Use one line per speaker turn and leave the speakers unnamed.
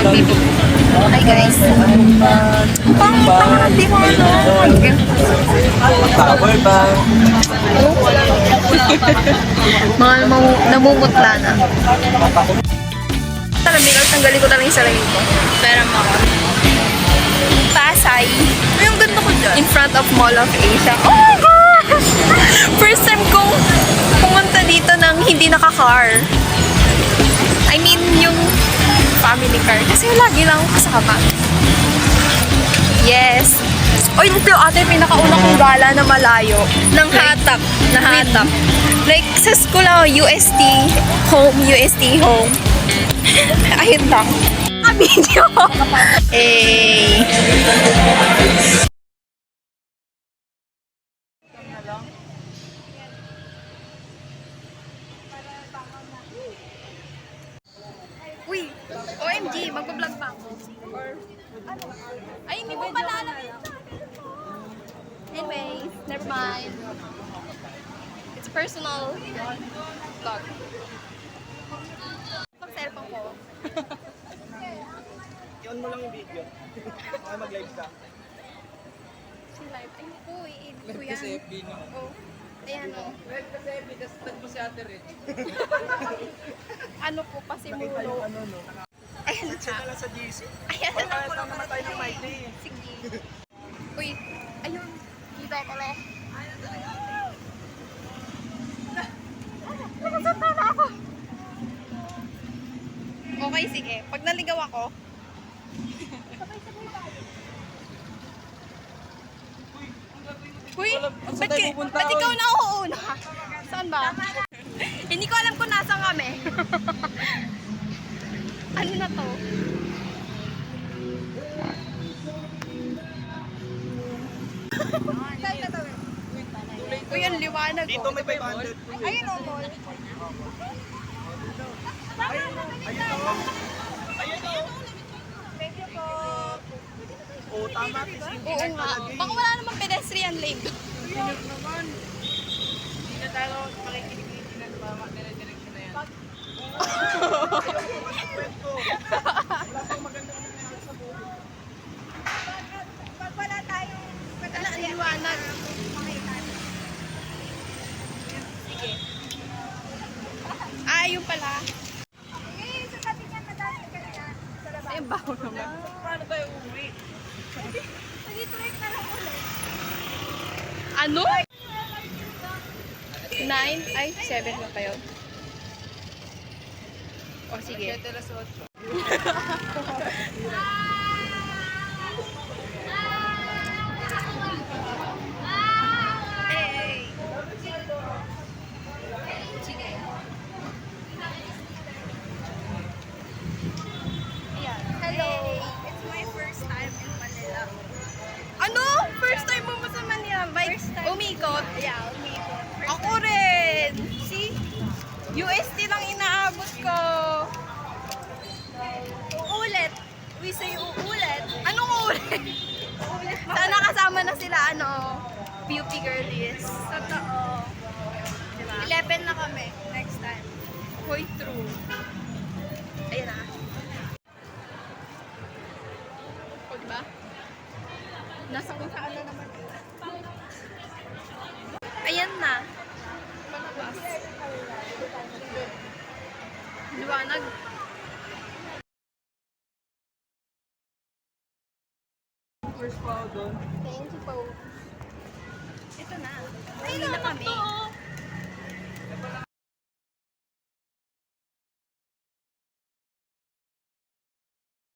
Hi guys. Pang-tangati mo
Power bank.
mga namumutla na. Talamig, ang tanggalin ko talaga yung salamin ko. Pero ako. Pasay. Yung ganda ko dyan. In front of Mall of Asia. Oh my gosh! First time kong pumunta dito ng hindi naka-car. I mean, yung family car. Kasi lagi lang ako kasama. Yes. Oy, ito ate, pinakauna kong gala na malayo. Nang hatak. Nahatak. Like, sa school ako, UST home. Ayun lang. Video. Eh. Uy, OMG, magpa-vlog pa ako. Or, ano? Ay, hindi mo pala alam yun. Anyways, never mind. It's a personal vlog. Pag cellphone ko.
I-on mo lang yung video. Baka mag-live ka.
Si live. Ay, uy, edit ko
Live ka
yan.
sa FB, no?
Oh. Ayan o.
Live ka sa FB, tapos tag mo si Ate Red.
Ano po, pasimulo.
Ano, no?
Ayan
Chat
na.
na lang sa GC.
Ayan na.
Baka naman tayo ng Mikey.
Sige. Uy, ayun. Kita pala. Nakasanta na ako. Okay, sige. Pag naligaw ako, Uy, ba't ikaw na uuuna? Saan ba? Hindi ko alam kung nasan kami. Ano na to? Uy, ang liwanag ko.
Dito may 500.
Ayun o, mall. Thank you po.
Oo, tama.
Oo nga. Baka wala namang pedestrian lane.
Yun naman. Hindi na tayo makikinig na mama. Dire-diretso na yan. Wala pang maganda na nangyari sa buhay.
Pag wala tayong pedestrian liwanag. Sige. Ah, yun pala. Sa tabi niya madami ka na yan. Sa labas. Ay, baho naman.
Paano tayo uwi?
Mag-try na lang ulit. Ano? 9? Ay, 7 na kayo. O, sige.
7 alas 8.
Hey! Sige. Ayan. Hello! It's my first time in Manila. Ano? First time mo ba sa Manila? Like, umikot? Yeah, umikot. Ako rin! See? UST lang inaabot ko. Uulit. We say uulit. Anong uulit? Sana kasama na sila, beauty girlies. Totoo. Diba? 11 na kami next time. Hoy, true. Ayun na. O, diba? Nasa kung saan na naman. Ayan na. Palabas. Liwanag.
First pa doon.
Thank you po. Ito na. Ayun na kami.